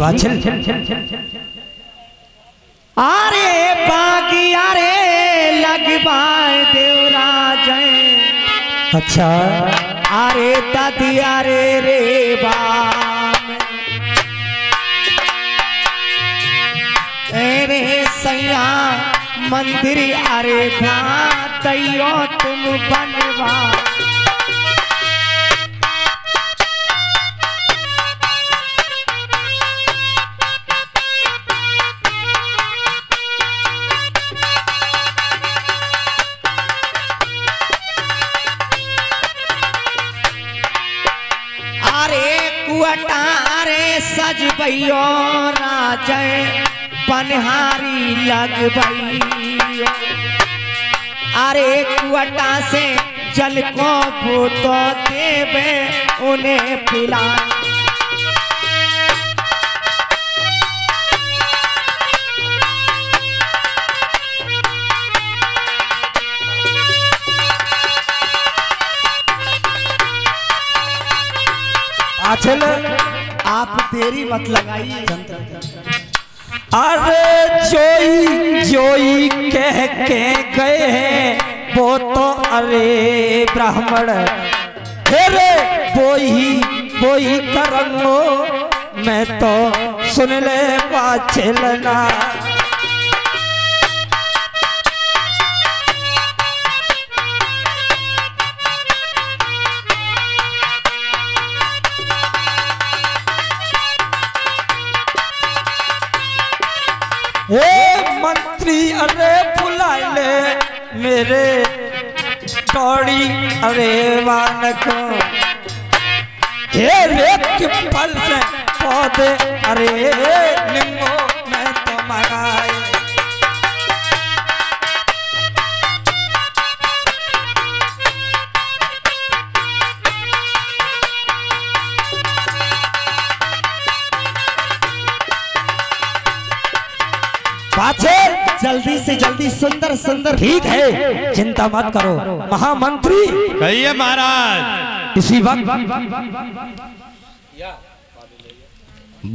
वाचल अरे बागी अरे लगवाए देवराज अच्छा अरे दादी अरे रे बाम अरे सैया मंदिर अरे दैयो तुम बनवा कुआटारे सजबैयो राजय पनहारी लगबैयो अरे कुआटा से जल को भूतो देवे उन्हें पिला आचल आप देरी मत लगाइए। अरे जोई जोई कह के गए हैं वो तो अरे ब्राह्मण हेरे बोही करंगो मैं तो सुन ले पाचलना हे मंत्री अरे बुला ले मेरे टोड़ी अरे वान को हे रे के पल से पौधे अरे निम्बो मैं तो मगाए जल्दी से जल्दी सुंदर सुंदर ठीक है चिंता मत करो महामंत्री कहिए महाराज इसी वक्त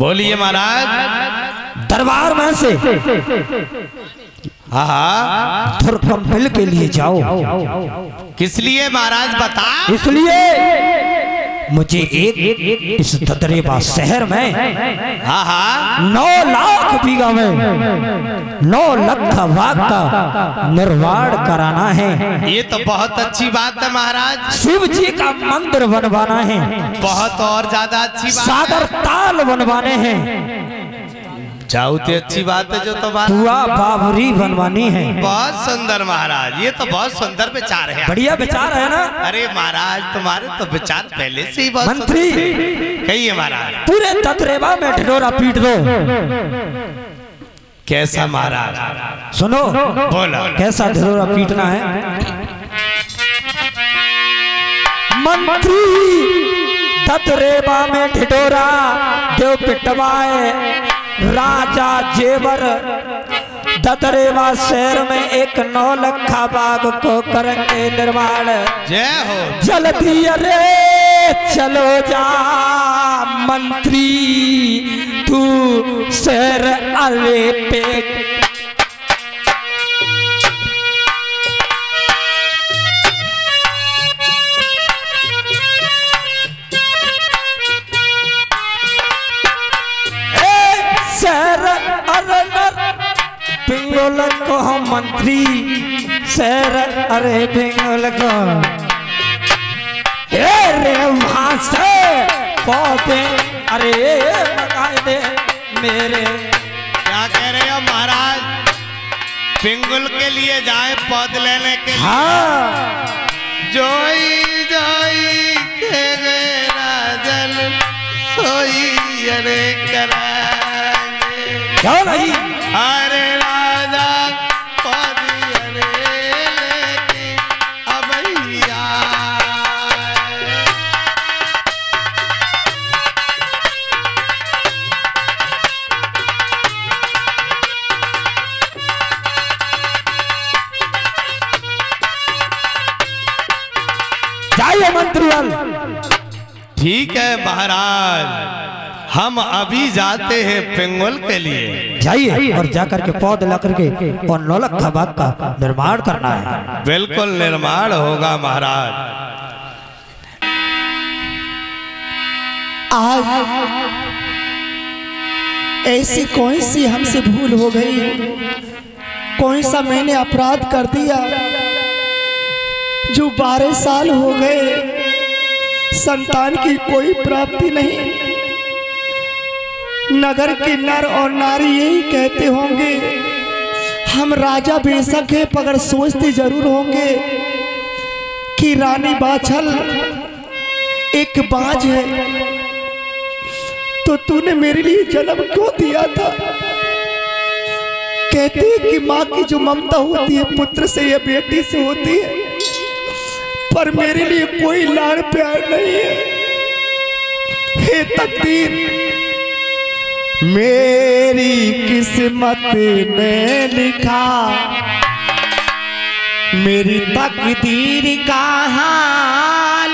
बोलिए महाराज दरबार में से हाँ थुरकम्पिल के लिए जाओ किस लिए महाराज बता इसलिए मुझे एक इस ददरेबा शहर में हाँ 9 लाख बीघा में 9 लाख भाग का निर्माण कराना है। ये तो बहुत अच्छी बात है महाराज शिव जी का मंदिर बनवाना है बहुत और ज्यादा अच्छी बात सागर ताल बनवाने हैं जाओ तो अच्छी बात है जो तो बात दुआ बाबरी बनवानी है। बहुत सुंदर महाराज ये तो बहुत सुंदर विचार है बढ़िया विचार है ना अरे महाराज तुम्हारे तो विचार पहले से ही बहुत मंत्री कहिए महाराज पूरे ददरेबा में ढिढोरा पीट दो कैसा महाराज सुनो बोलो कैसा ढिढोरा पीटना है मंत्री ददरेबा में ढिढोरा देव पिटवाए राजा जेवर ददरेवा शहर में एक 9 लाख बाग को करेंगे निर्माण जय हो जल्दी अरे चलो जा मंत्री तू शहर अरे पेट पिंगल को मंत्री शहर अरे पिंगल को रे वहां से पौधे अरे लगाए दे मेरे क्या कह रहे हो महाराज पिंगुल के लिए जाए पौध लेने के लिए हाँ जोई जोई के राजन सोई अरे कराएंगे क्यों नहीं अरे राजा पौधी अरे लेके अब जाइए मंत्री ठीक है महाराज हम अभी जाते हैं पिंगुल के लिए। जाइए और जाकर के पौध ला करके और 9 लख बाग का निर्माण करना है। बिल्कुल निर्माण होगा महाराज। आज ऐसी कौन सी हमसे भूल हो गई, कौन सा मैंने अपराध कर दिया जो 12 साल हो गए संतान की कोई प्राप्ति नहीं। नगर के नर और नारी यही कहते होंगे हम राजा बेशक है मगर सोचते जरूर होंगे कि रानी बाछल एक बाज है, तो तूने मेरे लिए जन्म क्यों दिया था। कहते हैं कि माँ की जो ममता होती है पुत्र से या बेटी से होती है, पर मेरे लिए कोई लाड़ प्यार नहीं है। हे तकदीर, मेरी किस्मत में लिखा मेरी तकदीर का हाल,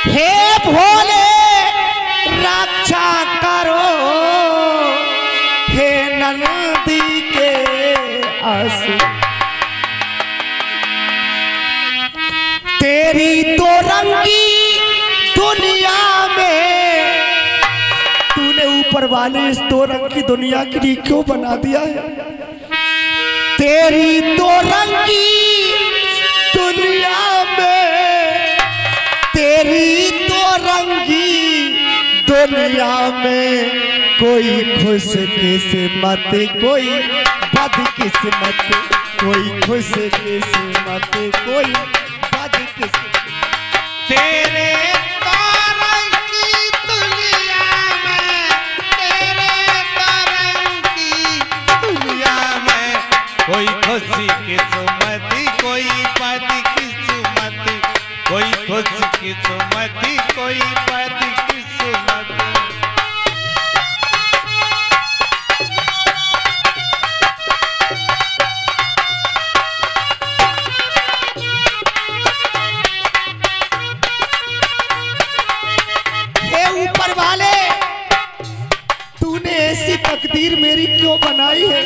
हे भोले रक्षा करो, हे नंदी के आंसू। तेरी तो रंगी दुनिया में तूने ऊपर वाले इस 2 रंग की दुनिया के लिए क्यों बना दिया है। तेरी तो रंगी दुनिया में, तेरी तो रंगी दुनिया में कोई खुश किस्मत कोई बद किस्मत, कोई खुश किस्मत कोई बद किस्मत। तेरे तरंग की दुनिया में, तेरे तरंग की दुनिया में कोई खुशी किस्मत कोई बद किस्मत, कोई खुश किस्मत कोई बद किस्मत। ऐसी तकदीर मेरी क्यों बनाई है।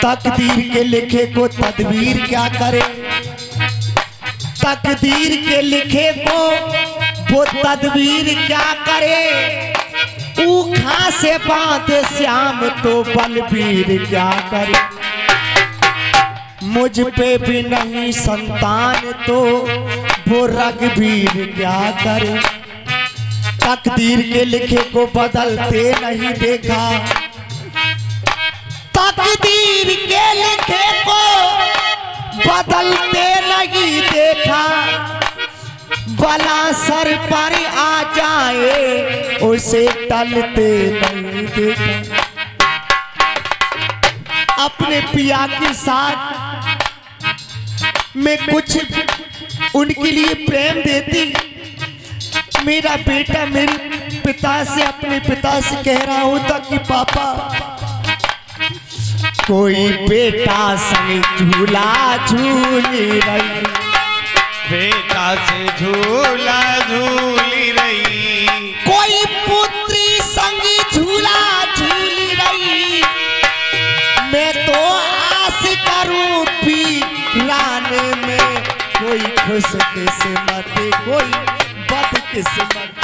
तकदीर के लिखे को तदबीर क्या करे, तकदीर के लिखे को वो तदबीर क्या करे। ऊखा से बांधे श्याम तो बलबीर क्या करे। मुझ पे भी नहीं संतान तो वो रघुवीर क्या करे। तकदीर के लिखे को बदलते नहीं देखा, तकदीर के लिखे को बदलते नहीं देखा। बला सर पर आ जाए उसे टलते नहीं देखा। अपने पिया के साथ मैं कुछ उनके लिए प्रेम देती। मेरा बेटा मेरे पिता से, अपने पिता से कह रहा होता कि पापा कोई बेटा संग झूला झूली रही, बेटा से झूला झूली रही। कोई पुत्री संग झूला झूली रही। मैं तो आस करूं पीराने में कोई खुश किस्मत कोई बद किस्मत।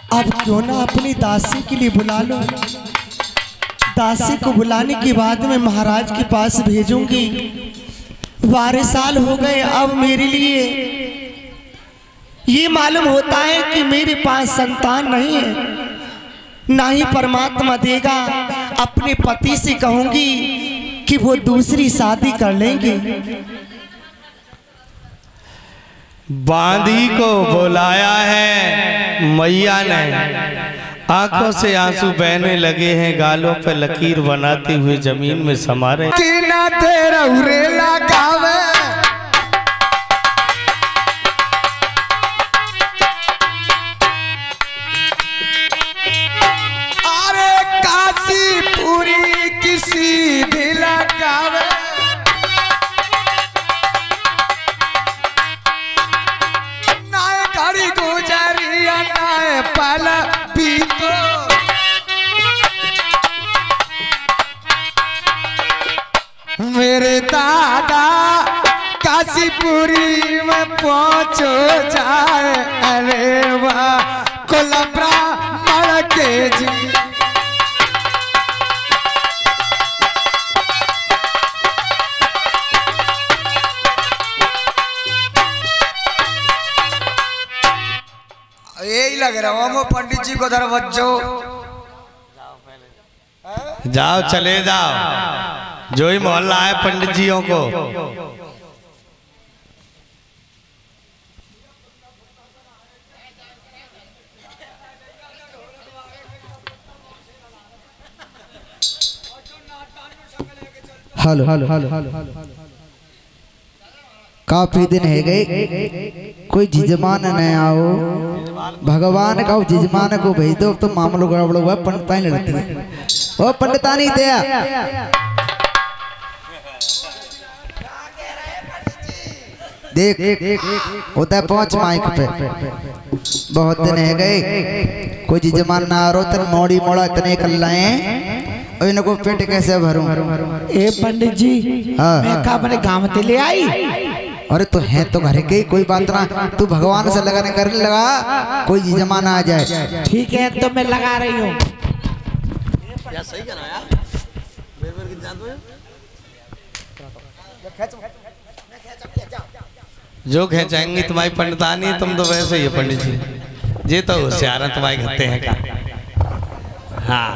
अब क्यों ना अपनी दासी के लिए बुला लो। दासी को बुलाने के बाद में महाराज के पास भेजूंगी। 12 साल हो गए, अब मेरे लिए ये मालूम होता है कि मेरे पास संतान नहीं है, ना ही परमात्मा देगा। अपने पति से कहूंगी कि वो दूसरी शादी कर लेंगे। बांदी को बुलाया है मैया ने आंखों से आंसू बहने लगे हैं, गालों पे लकीर बनाते हुए जमीन में समा रहे। कीना तेरा उरेला गावे अरे काशी पूरी किसी दिला गावे नाए घड़ी गुजरिया नाए पल बीतो मेरे दादा काशीपुरी में पहुंचो जाए अरे वाह कोलब्रा मर के जी यही लग रहा हूँ पंडित जी को दरवाजो जाओ चले जाओ, जो ही मोहल्ला है पंडित जियों को। हेलो काफी दिन है गए, कोई जिजमान न आओ, भगवान का जिजमान को भेज दो तो मामलो गड़बड़ हुआ। पंडितानी लड़ती है, ओ पंडितानी दया देख होता पहुंच माइक पे। बहुत दिन है गए, कोई जिजमान ना आ रो तेन मोड़ी मोड़ा इतने कल लाए और इनको पेट कैसे भरूं। ए पंडित जी मैं का अपने गांव ते ले आई। अरे तो है तो घर के, कोई बात ना, तू भगवान से लगाने करने लगा, कोई जिजमान आ जाए। ठीक है तो मैं लगा रही हूँ। जो खेचाएंगी तुम्हारी पंडितानी, तुम तो वैसे ही हो पंडित जी। ये तो होशियार है तुम्हारे घत्ते हैं का। हाँ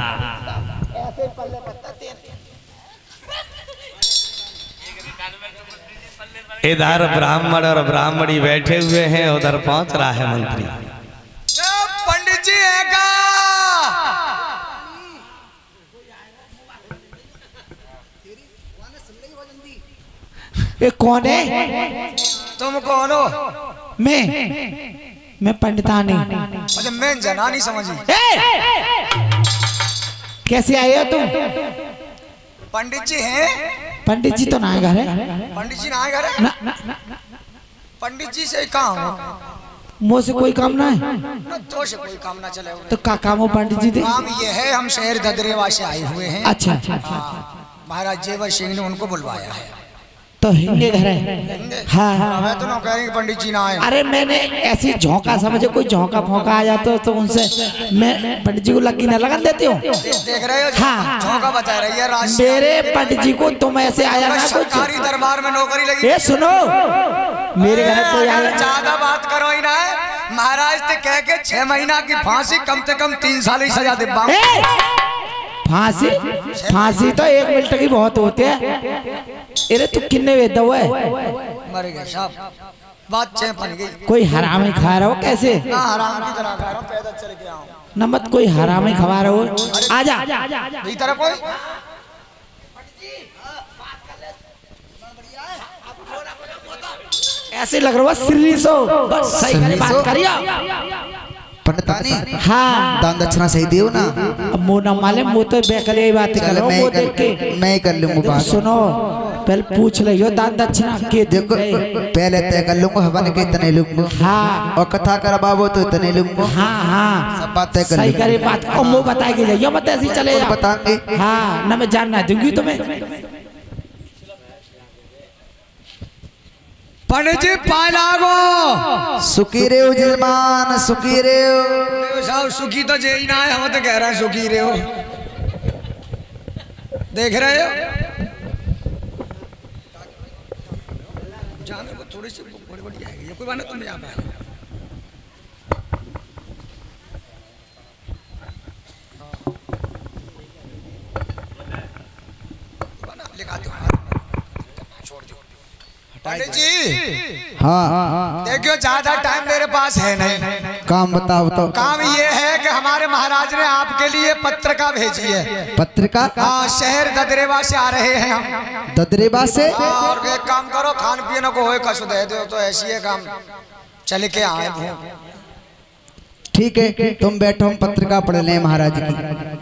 इधर ब्राह्मण और ब्राह्मणी बैठे हुए हैं, उधर पहुंच रहा है मंत्री। पंडित जी है का ये कौन है? तुम कौन हो? मैं पंडितानी। अच्छा मैं जनानी समझी। कैसे आए हो तुम? पंडित जी हैं? पंडित जी तो ना घर है। पंडित जी ना घर है? ना, ना, ना, पंडित जी से काम हो? मुँह से कोई काम ना है ना तो से कोई काम ना चले। तो का काम हो पंडित जी दे? काम ये है, हम शहर ददरेवा से आए हुए हैं। अच्छा महाराज जेवर सिंह ने उनको बुलवाया है। तो हिंदे घर है। हाँ मैं तो ना कह रही पंडित जी ना आए। अरे मैंने ऐसी झोंका समझे, कोई झोंका फोंका आ जाता तो उनसे मैं पंडित जी को लगी न लगन देती हूँ। देख रहे हो? हाँ झोंका बता रही है मेरे पंडित जी को। तुम ऐसे आया ना सरकारी दरबार में नौकरी लगी। ये सुनो मेरे घर कोई आया। ज्यादा बात करो ही ना। महाराज से कह के 6 महीना की फांसी, कम से कम 3 साल की सजा दिलवा। फांसी तो 1 मिनट की बहुत होती है। अरे तू किन्ने वेद हुआ है? मर गए साहब, बात 6 बन गई। कोई हराम ही खा रहा हो? कैसे हराम की तरह खा रहा हूं, पैदल चल के आऊं। नमत कोई हराम ही खवा रहा हो। आजा भीतर कोई ऐसे लग रहा है सीरियस हो। बस सही बात करियो पंडितानी। हाँ दान दक्षिणा सही दियो ना। अब मुँह न माले, मुँह तो बेकले ही बात कर रहा हूँ। मैं कर लूंगा बात। सुनो पहले पूछ लियो दान दक्षिणा के। देखो पहले तय कर लूंगा, हवन के इतने लूंगा। हाँ और कथा कर बाबू तो इतने लूंगा। हाँ सब बात तय कर सही लूंगा। करे बात। और मुँह बता के जाइयो मत ऐसे चले जाओ। बताएंगे। हाँ ना मैं जानना दूंगी तुम्हें। पंडित जी पालागो सुखी रे हो जजमान, सुखी रे हो। साहब सुखी तो जे ही ना है, हम तो कह रहे हैं सुखी रे हो। देख रहे हो जाने को थोड़ी सी बड़ी बड़ी आएगी। ये कोई बात नहीं, तुम यहाँ पे लिखा दो, छोड़ दो पंडित जी। हाँ देखियो ज्यादा टाइम मेरे पास है नहीं। काम बताओ तो। काम ये है कि हमारे महाराज ने आपके लिए पत्रिका भेजी है। पत्रिका? हाँ, शहर ददरेवा से आ रहे हैं हम। ददरेवा से? और एक काम करो, खान पीने को होए कसु दे दो, तो ऐसी है काम चल के आए। ठीक है, तुम बैठो, हम पत्रिका पढ़ लें महाराज की।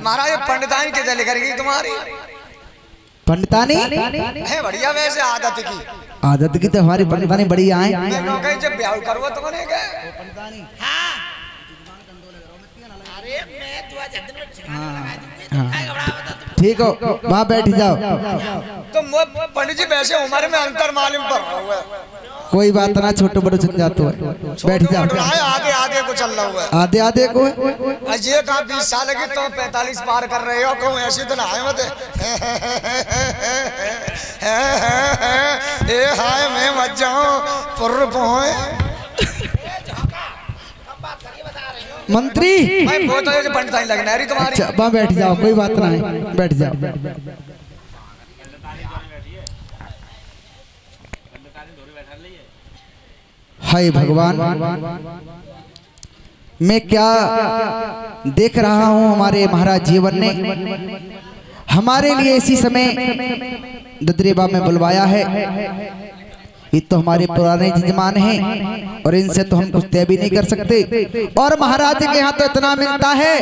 महाराज पंडितानी के चले करेगी तुम्हारी? पंडितानी है बढ़िया, वैसे आदत की। आदत की तो हमारी पंडितानी बढ़िया है। जब ब्याह करो तो बनेगा। ठीक हो, वहाँ बैठ जाओ। तो पंडित जी वैसे उम्र में अंतर मालूम पड़ रहा हुआ है। कोई बात ना, छोटे बड़े सुन जाते हो, बैठ जाओ। आधे आधे को चल रहा हुआ है। आधे आधे को? अजय का 20 साल की तो 45 पार कर रहे हो, कहूँ ऐसी तो ना है मत। ए हाय मैं मत जाऊं पुर पोए मंत्री। मैं वो तो ये पंडितानी लगना है तुम्हारी। अच्छा, वहाँ बैठ जाओ, कोई बात ना है, बैठ जाओ। हाय भगवान, मैं क्या देख रहा हूँ हमारे महाराज जीवन ने हमारे लिए इसी समय ददरेबा में बुलवाया है। ये तो हमारे पुराने जजमान हैं और इनसे तो हम कुछ तय भी नहीं कर सकते, और महाराज के यहाँ तो इतना मिलता है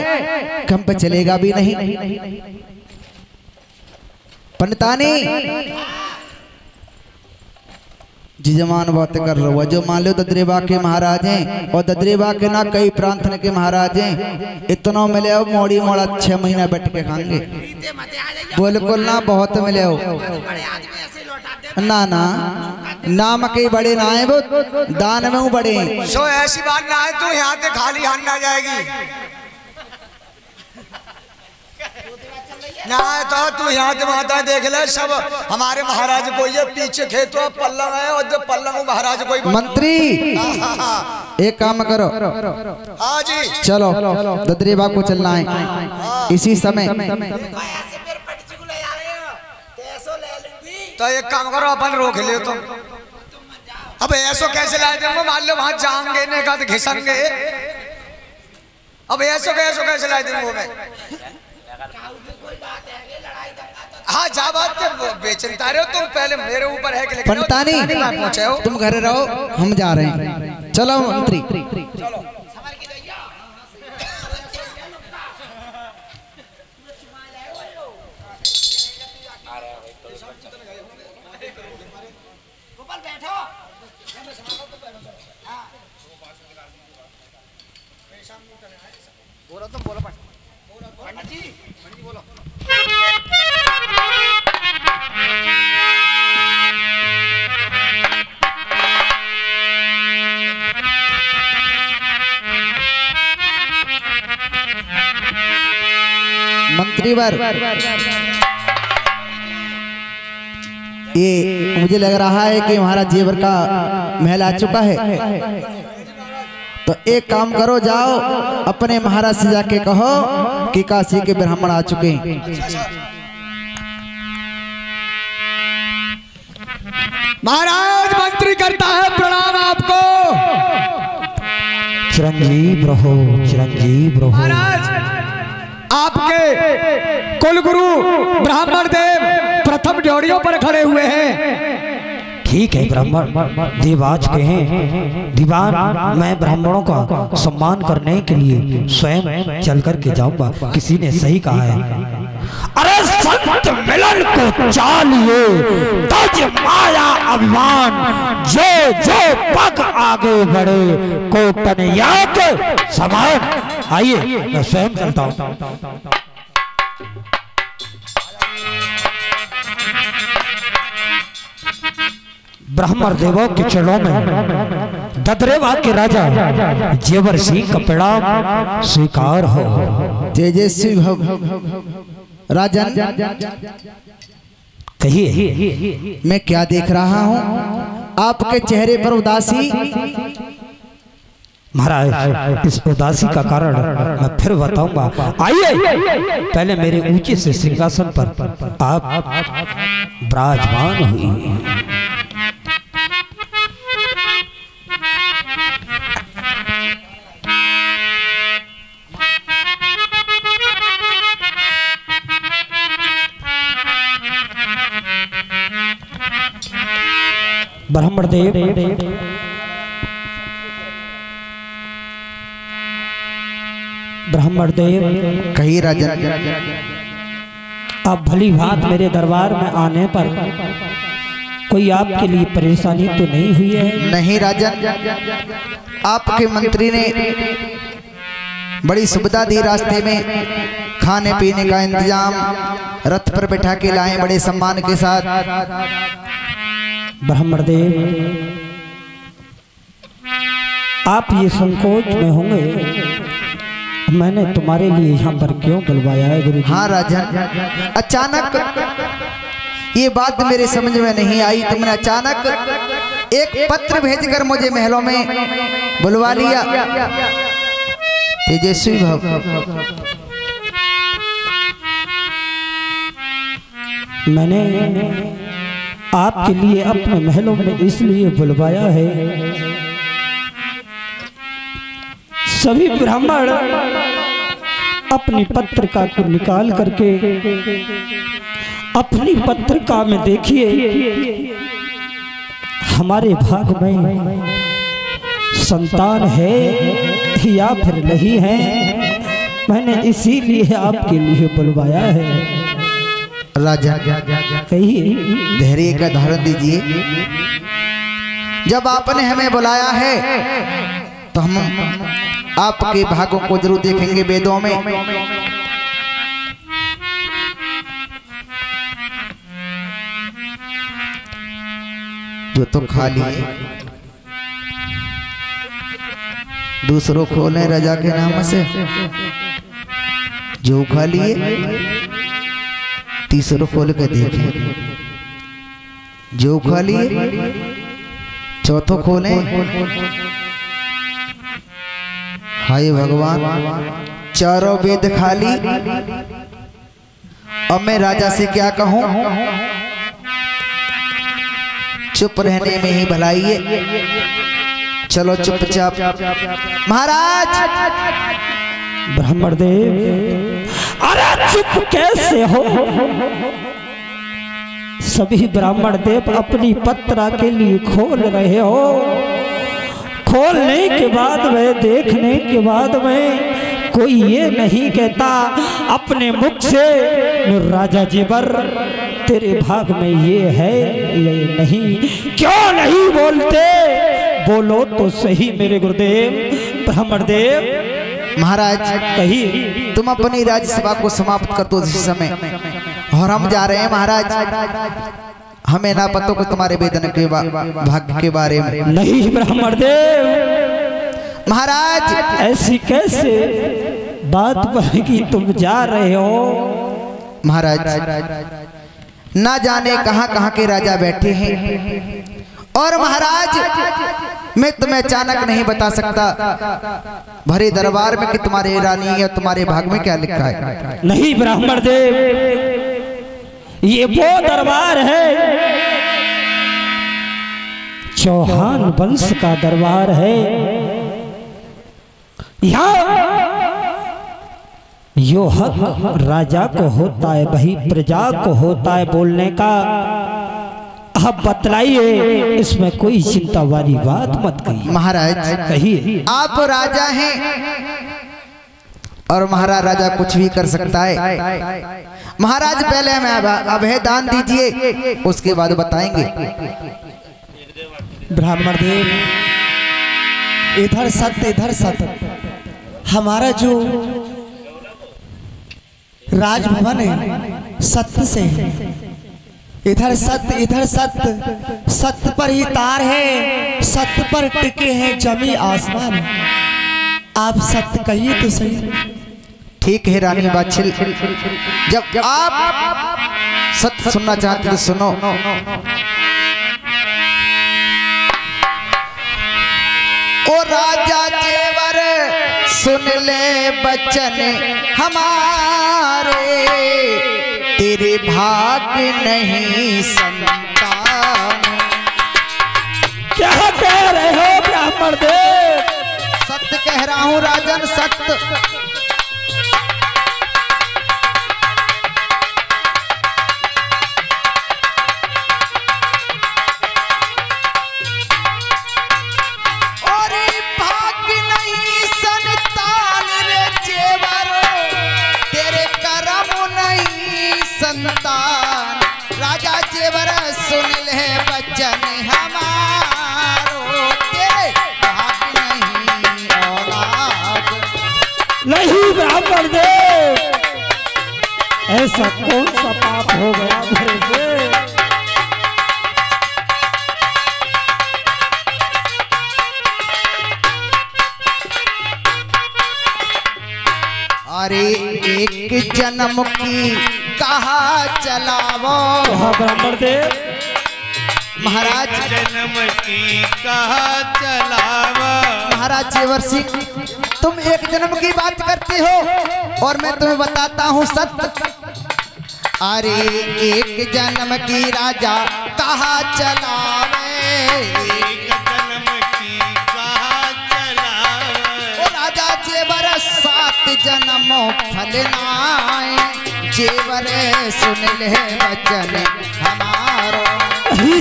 कि हम पे चलेगा भी नहीं। पंडितानी जजमान बात कर रहा हुआ, जो मान लो ददरेबा के महाराज हैं, और ददरेबा के ना कई प्रांत के महाराज हैं, इतना मिले हो मोड़ी मोड़ा 6 महीना बैठ के खाएंगे। बिल्कुल ना, बहुत मिले हो। ना ना, नाम के बड़े ना है, वो दान में वो बड़े हैं। सो ऐसी बात ना है, तू यहाँ से खाली हाथ ना जाएगी ना, तो तू यहाँ से माता देख ले, सब हमारे महाराज को ये पीछे खेतों पल्लव है, और जो पल्लव महाराज कोई मंत्री। एक काम करो, हाँ जी चलो ददरेबा को चलना है इसी समय। तो एक काम करो, अपन रोक ले तुम। अब ऐसो कैसे लाए थे, मान लो वहां जाएंगे ने का घिसेंगे। अब ऐसो कैसे लाए देंगे मैं? हाँ जा बात बेचनता रहे हो तुम, पहले मेरे ऊपर है कि पंडितानी पहुंचे हो तुम घर रहो, हम जा रहे हैं। चलो मंत्री। चलो। मंत्रीवर, ये मुझे लग रहा है कि हमारा जेवर का महल आ चुका है, तो एक काम करो, जाओ अपने महाराज से जाके कहो कि काशी के ब्राह्मण आ चुके हैं। महाराज मंत्री करता है प्रणाम आपको। चिरंजीव रहो, चिरंजीव रहो। महाराज आपके कुलगुरु ब्राह्मण देव प्रथम जोड़ियों पर खड़े हुए हैं। ठीक है, ब्राह्मण देवाज के हैं दीवान, मैं ब्राह्मणों का सम्मान करने के लिए स्वयं चल कर के जाऊंगा। किसी ने सही कहा है, अरे संत मिलन को चालिए तज माया अभिमान, जो जो पग आगे बढ़े को कन्या के समान। आइए मैं स्वयं चलता हूँ। ब्राह्मण देवों के चरणों में ददरेवा के राजा जेवर सिंह का प्रणाम स्वीकार हो। तेजस्वी भव राजन, कहिए। मैं क्या देख रहा हूँ आपके चेहरे पर उदासी। महाराज इस उदासी का कारण मैं फिर बताऊंगा। आइए पहले मेरे ऊंचे से सिंहासन पर आप विराजमान हुई। ब्राह्मण देव ब्राह्मण देव कही राजन। आप भली बात मेरे दरबार में आने पर कोई आपके लिए परेशानी तो नहीं हुई है? नहीं राजन, आपके मंत्री ने बड़ी सुविधा दी, रास्ते में खाने पीने का इंतजाम रथ पर बैठा के लाए बड़े सम्मान के साथ। ब्राह्मण देव आप ये संकोच में होंगे, मैंने तुम्हारे लिए यहाँ पर क्यों बुलवाया है गुरु जी? हाँ राजन, अचानक ये बात मेरे समझ में नहीं आई। तुमने अचानक एक पत्र भेजकर मुझे महलों में बुलवा लिया। तेजस्वी भव, मैंने आपके लिए अपने महलों में इसलिए बुलवाया है, सभी ब्राह्मण अपनी पत्रिका को निकाल करके अपनी पत्रिका में देखिए हमारे भाग में संतान है या फिर नहीं है। मैंने इसीलिए आपके लिए बुलवाया है। राजा कहिए। धैर्य का धारण दीजिए। जब आपने हमें बुलाया है तो हम आपके भागों को जरूर देखेंगे वेदों में। जो तो खाली दूसरों खोले राजा के नाम से, जो खाली तीसरों खोल के देखे, जो खाली चौथों खोले। हाय भगवान, चारों वेद खाली। अब मैं राजा से क्या कहूं? चुप रहने में ही भलाई है। चलो चुपचाप। महाराज ब्राह्मण देव, अरे चुप कैसे हो? सभी ब्राह्मण देव अपनी पत्रा के लिए खोल रहे हो। खोलने के बाद में, देखने के बाद में कोई ये नहीं कहता अपने मुख से राजा जेबर तेरे भाग में ये है ये नहीं। क्यों नहीं बोलते? बोलो तो सही मेरे गुरुदेव ब्राह्मण देव। महाराज कहिए। तुम अपनी राज्यसभा को समाप्त कर दो इस समय, और हम जा रहे हैं महाराज। हमें ना पता को तुम्हारे वेदन के भाग्य के बारे में। नहीं ब्राह्मण देव महाराज, ऐसी कैसे बात बनेगी? तुम जा रहे हो महाराज। ना जाने कहां कहां के राजा बैठे हैं, और महाराज मैं तुम्हें अचानक नहीं बता सकता भरे दरबार में कि तुम्हारे रानी या तुम्हारे भाग में क्या लिखा है। नहीं ब्राह्मण देव, ये वो दरबार है, चौहान वंश का दरबार है। यहाँ यो हक राजा को होता है, वही प्रजा को होता है बोलने का। आप बतलाइए, इसमें कोई चिंता वाली बात मत कहिए। महाराज कहिए। आप राजा हैं और महाराज राजा कुछ भी कर सकता है। महाराज पहले हमें अभय दान दीजिए, उसके बाद बताएंगे। ब्राह्मण देव, इधर सत्य इधर सत्य। हमारा जो राजभवन है सत्य से है। इधर सत्य सत्य पर ही तार है, सत्य पर टिके हैं जमी आसमान। आप सत्य कहिए तो सही। ठीक है रानी बाछिल, जब आप सत्य सुनना चाहते तो सुनो। ओ राजा जेवर सुन ले बचन हमारे, तेरे भाग नहीं संतान। क्या कह रहे हो ब्राह्मण देव? सत्य कह रहा हूँ राजन, सत्य। अरे एक जन्म की कहा चलावो। ब्राह्मण देव महाराज जन्म की कहा चलावा। महाराज जेवर सिंह, तुम एक जन्म की बात करते हो और मैं तुम्हें बताता हूँ सत्य। अरे एक जन्म की राजा कहा चलावे, एक जन्म की कहा चलावे। ओ राजा जेवर 7 जन्म फलनाए, जेवर सुन ले वचन हमारो।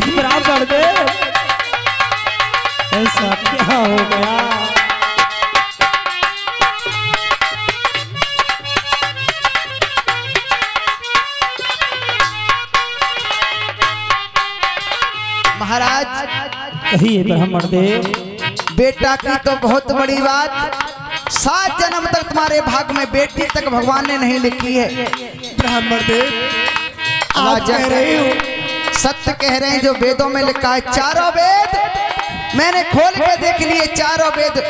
ब्राह्मण देव ऐसा क्या हो गया? महाराज कहिए ब्राह्मण देव। बेटा की तो बहुत बड़ी बात, 7 जन्म तक तुम्हारे भाग में बेटी तक भगवान ने नहीं लिखी है। ब्राह्मण देव आप कह रहे हो, सत्य कह रहे हैं जो वेदों में लिखा है। चारों वेद मैंने खोल के देख लिए, चारों वेद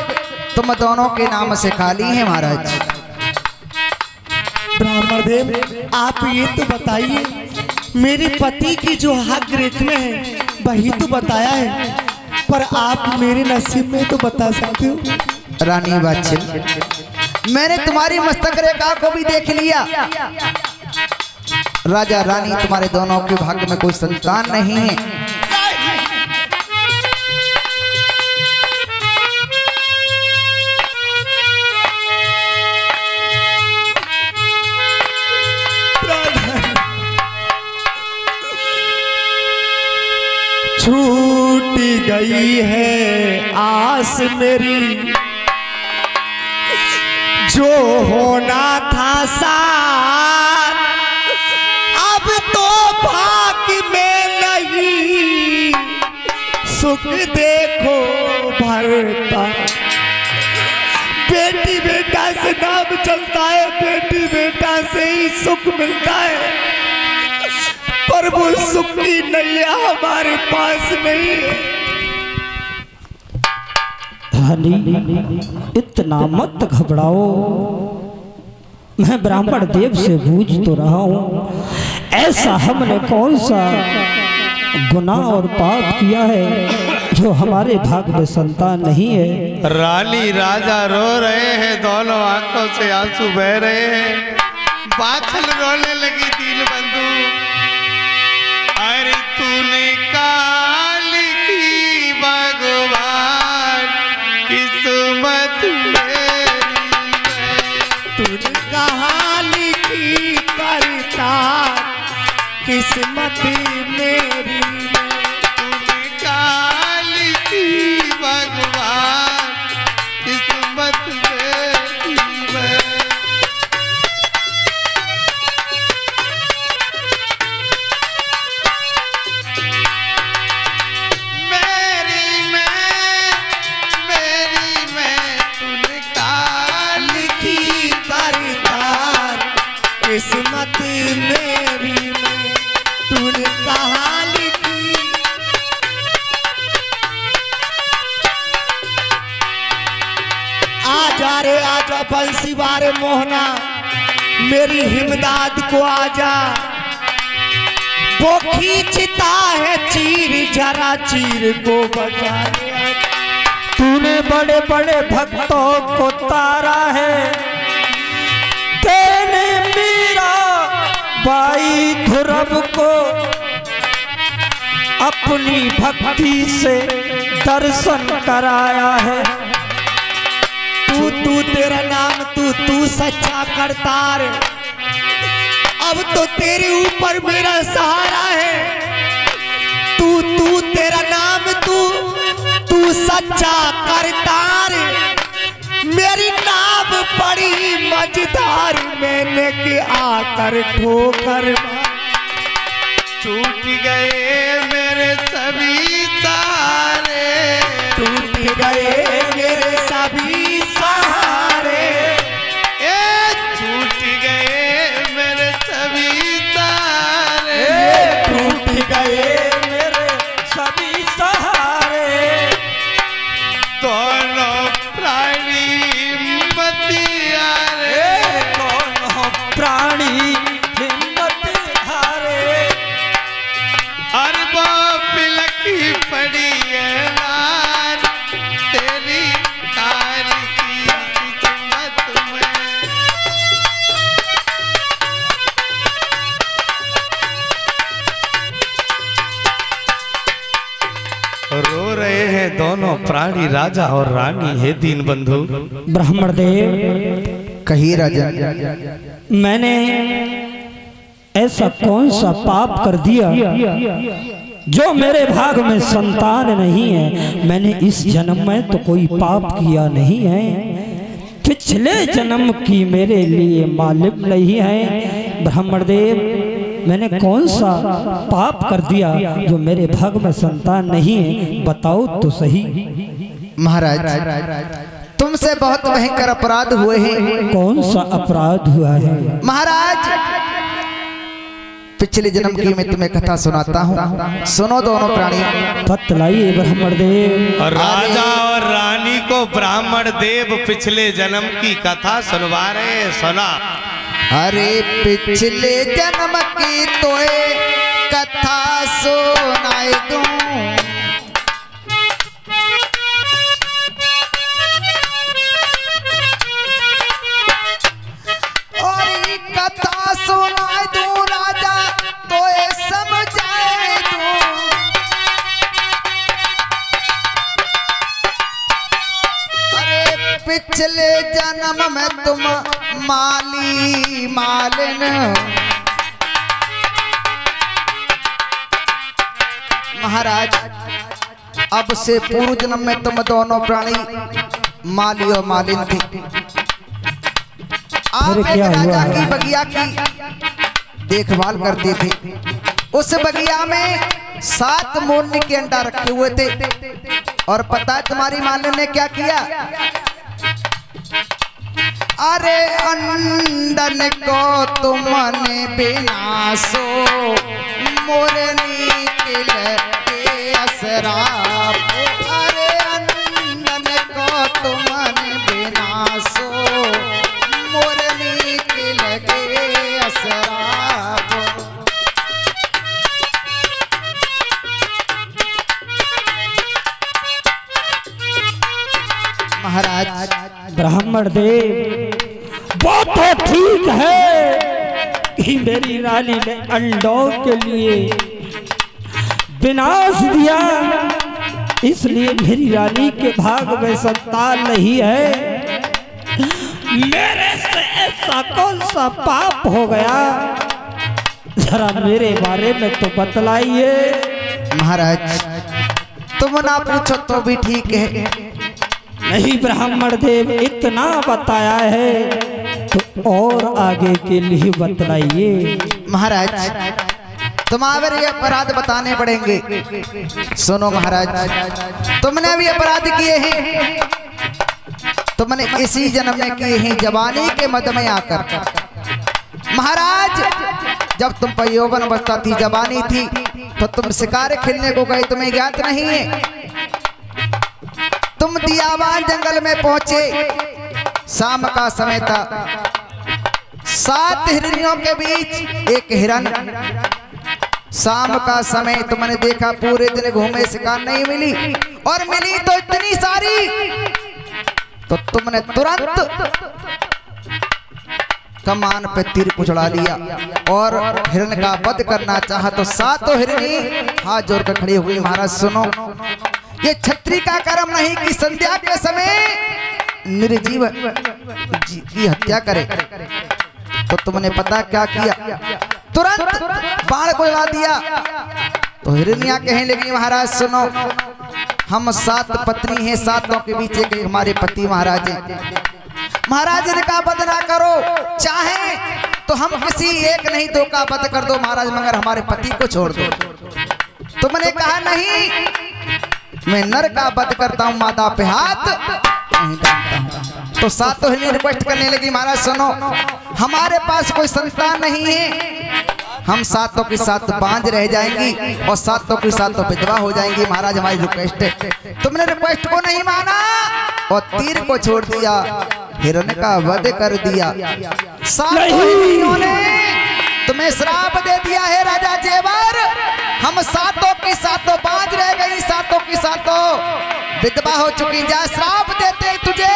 तुम दोनों के नाम से खाली हैं महाराज। ब्राह्मण देव आप ये तो बताइए, मेरे पति की जो हक रेख में है वही तो बताया है, पर आप मेरे नसीब में तो बता सकते हो। रानी बादशाह, मैंने तुम्हारी मस्तक रेखा को भी देख लिया। राजा रानी तुम्हारे दोनों के भाग्य में कोई संतान नहीं है। छूट गई है आस मेरी, जो होना था साथ अब तो भाग्य में नहीं, सुख देखो भरता। बेटी बेटा से नाम चलता है, बेटी बेटा से ही सुख मिलता है, पर वो सुख की नैया हमारे पास नहीं है। रानी इतना मत घबराओ, मैं ब्राह्मण देव से पूछ तो रहा हूँ, ऐसा हमने कौन सा गुनाह और पाप किया है जो हमारे भाग में संतान नहीं है। रानी राजा रो रहे हैं, दोनों आंखों से आंसू बह रहे हैं। बाछल रोने लगी दिल बंधु, अरे तूने काल की भगवान किस्मत मेरी है। तूने कहा लिखी करता किस्मत मेरी, तूने काल की भगवान किस्मत मेरी है। किस्मत मेरी में तूने कहा लिखी। आजा रे आजा बंसी बारे मोहना, मेरी हिमदाद को आजा। वो खींचता है चीर, जरा चीर को बचा ले। तूने बड़े बड़े भक्तों को तारा है, तेने मीरा बाई ध्रुव को अपनी भक्ति से दर्शन कराया है। तू तेरा नाम तू सच्चा करतार, अब तो तेरे ऊपर मेरा सहारा है। तू तेरा नाम तू सच्चा करतार, मेरी नाम पड़ी मझधार, मैंने के आकर ठोकर। टूट गए मेरे सभी सहारे, टूट गए मेरे सभी सहारे, टूट गए मेरे सभी सहारे, टूट गए मेरे सभी सहारे। दोनों प्राणी मतियारे, रो रहे हैं दोनों प्राणी, राजा और रानी। हे दीन बंधु। ब्राह्मण देव, कही राजन, मैंने ऐसा कौन सा पाप कर दिया जो मेरे भाग में संतान नहीं है? मैंने इस जन्म में तो कोई पाप किया नहीं है, पिछले जन्म की मेरे लिए मालूम नहीं है। ब्राह्मण देव, मैंने कौन सा पाप कर दिया जो मेरे भाग में संतान नहीं है? बताओ तो सही। महाराज, तुमसे बहुत भयंकर अपराध हुए हैं। कौन सा अपराध हुआ है? महाराज, पिछले जन्म की मैं तुम्हें कथा सुनाता हूँ, सुनो दोनों प्राणी। बतलाइए ब्राह्मण देव। राजा और रानी को ब्राह्मण देव पिछले जन्म की कथा सुनवा रहे। सुना। अरे पिछले जन्म की तोए कथा सुनाए दूं, और ये कथा सुनाए दूं राजा तोए समझाए दूं। अरे पिछले जन्म में तुम माली मालिन, महाराज अब से पूर्व जन्म में तुम दोनों प्राणी माली और मालिन थी। आप एक राजा की बगिया की देखभाल करते थे। उस बगिया में 7 मोरनी के अंडा रखे हुए थे, और पता है तुम्हारी मालिन ने क्या किया? अरे अंडन को तुमने विनाशो मोरनी के लगे असराप। अरे अंडन को तुमने विनाशो मोरनी के लगे असराप। महाराज, ब्राह्मण देव, वो तो ठीक है कि मेरी रानी ने अंडों के लिए विनाश दिया, इसलिए मेरी रानी के भाग में संतान नहीं है। मेरे से ऐसा कौन सा पाप हो गया? जरा मेरे बारे में तो बतलाइए। महाराज, तुम ना पूछो तो भी ठीक है। नहीं ब्राह्मण देव, इतना बताया है तो और आगे के लिए बतलाइए। महाराज, तुम्हारे अपराध बताने पड़ेंगे। सुनो महाराज, तुमने भी अपराध किए हैं। तुमने इसी जन्म में किए हैं जवानी के मद में आकर। महाराज, जब तुम पर यौवन अवस्था थी, जवानी थी, तो तुम शिकार खेलने को गए, तुम्हें ज्ञात नहीं है। तुम दियावान जंगल में पहुंचे, शाम का समय था। 7 हिरनियों के बीच एक हिरन। शाम का समय तुमने देखा, पूरे दिन घूमे, शिकार नहीं मिली, और मिली तो इतनी सारी, तो तुमने तुरंत कमान पे तीर कुचला लिया और हिरन का वध करना चाहा। तो 7 हिरनी हाथ जोड़कर खड़ी हुई। महाराज सुनो, ये छत्री का कर्म नहीं कि संध्या के समय निर्जीव की हत्या करे। तो तुमने पता क्या किया? तुरंत बाण को जला दिया। तो हिरनिया कहने लगी, महाराज सुनो, हम 7 पत्नी हैं, 7 के बीच एक हमारे पति महाराज हैं। महाराज इनका वध ना करो, चाहे तो हम किसी एक नहीं 2 का वध कर दो महाराज, मगर हमारे पति को छोड़ दो। तुमने कहा नहीं, मैं नर का वध करता हूँ, माता पे हाथ नहीं डालता हूँ। तो 7 हिरनी रिक्वेस्ट करने लगी, महाराज सुनो, हमारे पास कोई संतान नहीं है, हम 7 के 7 बांझ रह जाएंगी और 7 के 7 विधवा हो जाएंगी। महाराज हमारी रिक्वेस्ट है। तुमने रिक्वेस्ट को नहीं माना और तीर को छोड़ दिया, हिरण का वध कर दिया। 7 हिरनियों ने तुम्हें श्राप दे दिया है राजा जेवर, हम 7 की 7 बांझ रह गई, 7 की 7 विधवा हो चुकी। जा श्राप देते तुझे,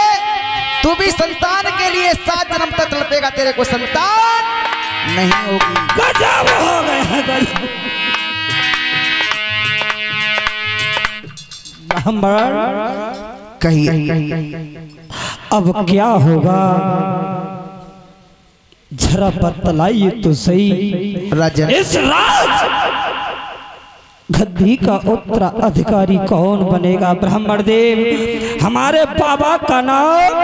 तू भी संतान के लिए 7 जन्म तक तड़पेगा, तेरे को संतान नहीं होगी। गजब हो गया, गजब। ब्राह्मण कहिए अब क्या होगा, जरा बतलाइए तो सही। राजन इस राज गद्दी का उत्तराधिकारी कौन बनेगा? ब्राह्मण देव, हमारे बाबा का नाम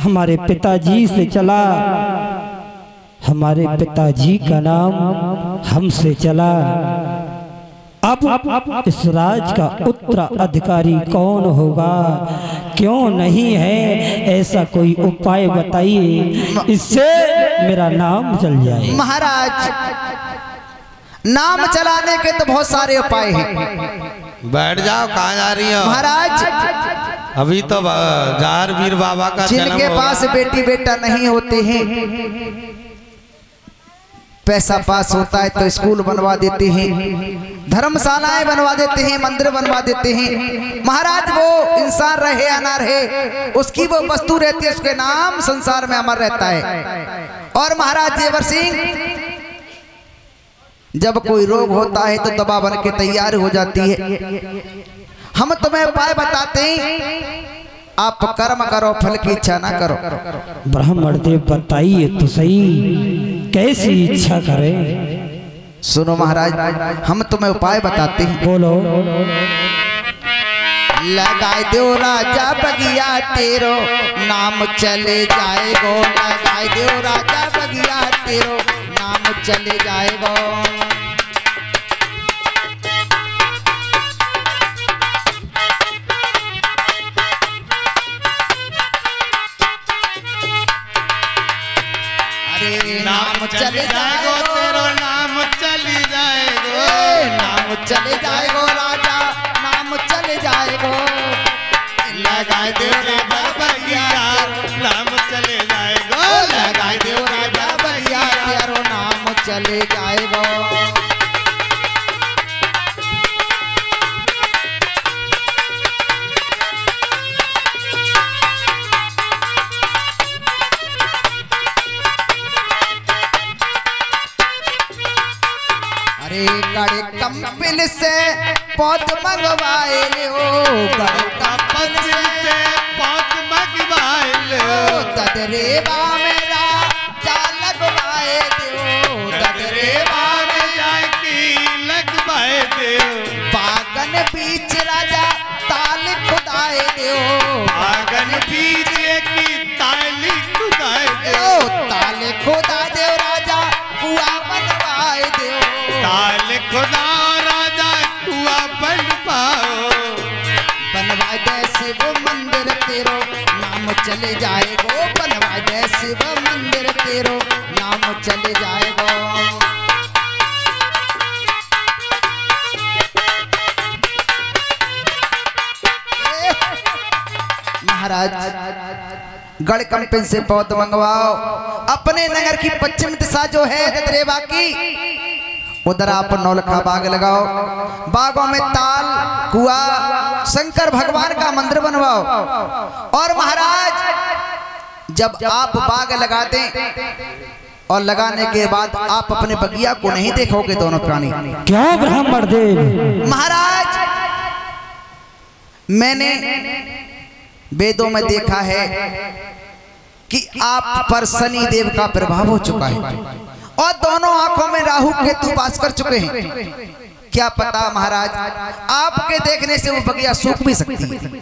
हमारे पिताजी से चला, हमारे पिताजी का नाम हमसे चला। अब इस राज का उत्तराधिकारी कौन होगा? क्यों नहीं है? ऐसा कोई उपाय बताइए, इससे मेरा नाम चल जाए। महाराज, नाम चलाने के तो बहुत सारे उपाय हैं। बैठ जाओ, कहाँ जा रही हो? महाराज, अभी तो जार वीर बाबा का जन्म जिनके होगा। पास बेटी बेटा नहीं होते हैं, पैसा पास होता है तो स्कूल बनवा देते हैं, धर्मशालाएं बनवा देते हैं, मंदिर बनवा देते हैं। महाराज, वो इंसान रहे या ना रहे, उसकी वो वस्तु रहती है, उसके नाम संसार में अमर रहता है। और महाराज जेवर सिंह, जब कोई रोग होता है तो दवा बन के तैयार हो जाती है। हम तुम्हें उपाय बताते हैं, आप कर्म करो, फल की इच्छा ना करो। ब्राह्मण देव बताइए तो सही, कैसी इच्छा करें? सुनो महाराज, हम तुम्हें उपाय बताते हैं। बोलो। लगाए दो राजा बगिया तेरो, नाम चले जाएगो। लगाए दो राजा बगिया तेरो, नाम चले जाएगो। नाम चले जाएगो तेरो, नाम चली जाएगो। नाम चले जाएगो राजा, नाम चले जाएगो। लगाए दो राजा बगिया, नाम चले जाएगो। लगाए दो राजा बगिया तेरो, नाम चले जाएगो। कड़े कंपिल से पौध मंगवाए लो, कड़े कंपिल से पौध मंगवाए लो। ददरेवा मेरा जा लगवाए दो, ददरेवा में जाके लगवाए दो। बागन बीच राजा ताल खुदाए दो, बागन बीच की ताली खुदाए दो। ताल खुदा दो राजा, कुआ बनवाए दो। ताल खुदा राजा, कुआ बन पाओ। बनवा दे शिव मंदिर तेरो, नाम चले जाएगो। बनवा दे शिव मंदिर तेरो, नाम चले जाएगो। महाराज, गढ़कंपिन से पौध मंगवाओ। अपने नगर की पश्चिम दिशा जो है ददरेवा की, उधर आप नौलखा बाग लगाओ। बागों में ताल, कुआ, शंकर भगवान का मंदिर बनवाओ। और महाराज, जब आप बाग लगा दें और लगाने के बाद आप अपने बगिया को नहीं देखोगे दोनों प्राणी। क्या ब्राह्मण देव? महाराज, मैंने वेदों में देखा है कि आप पर शनि देव का प्रभाव हो चुका है और दोनों आंखों में राहु केतु वास कर चुके हैं। क्या पता महाराज, आपके देखने से वो बगिया सूख भी सकती है।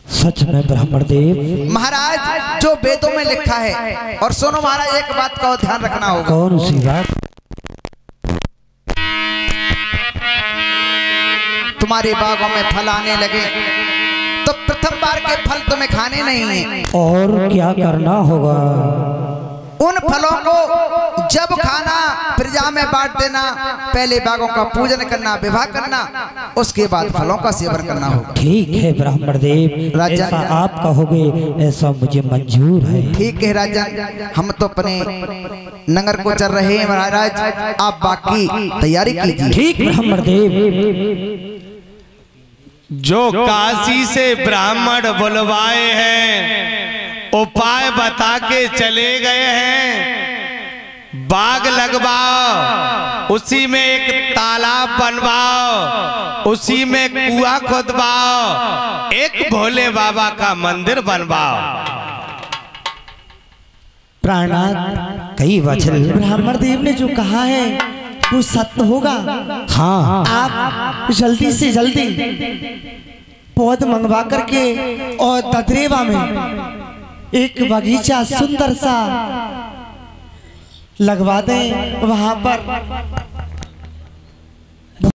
सच में ब्राह्मण देव? महाराज, जो वेदों में लिखा है। और सुनो महाराज, एक बात का ध्यान रखना होगा। कौन सी बात? तुम्हारे बागों में फल आने लगे तो प्रथम बार के फल तुम्हें खाने नहीं है। और क्या करना होगा? उन फलों को जब खाना प्रजा में बांट देना। पहले बागों का पूजन करना, विवाह करना, उसके बाद फलों का सेवन करना होगा। ठीक है ब्राह्मण देव, राजा, ऐसा आप कहोगे ऐसा मुझे मंजूर है। ठीक है राजन, हम तो अपने नगर को चल रहे हैं महाराज, आप बाकी तैयारी कीजिए। ठीक ब्राह्मण देव। जो काशी से ब्राह्मण बुलवाए हैं, उपाय बता के चले गए हैं। बाग लगवाओ, उसी में एक तालाब बनवाओ, उसी में कुआं खोदवाओ, एक भोले बाबा का मंदिर बनवाओ। प्राणनाथ, कई वचन ब्राह्मण देव ने जो कहा है वो सत्य होगा। हाँ आप जल्दी से जल्दी पौध मंगवा करके और ददरेवा में एक बगीचा सुंदर सा लगवा दें। वहां पर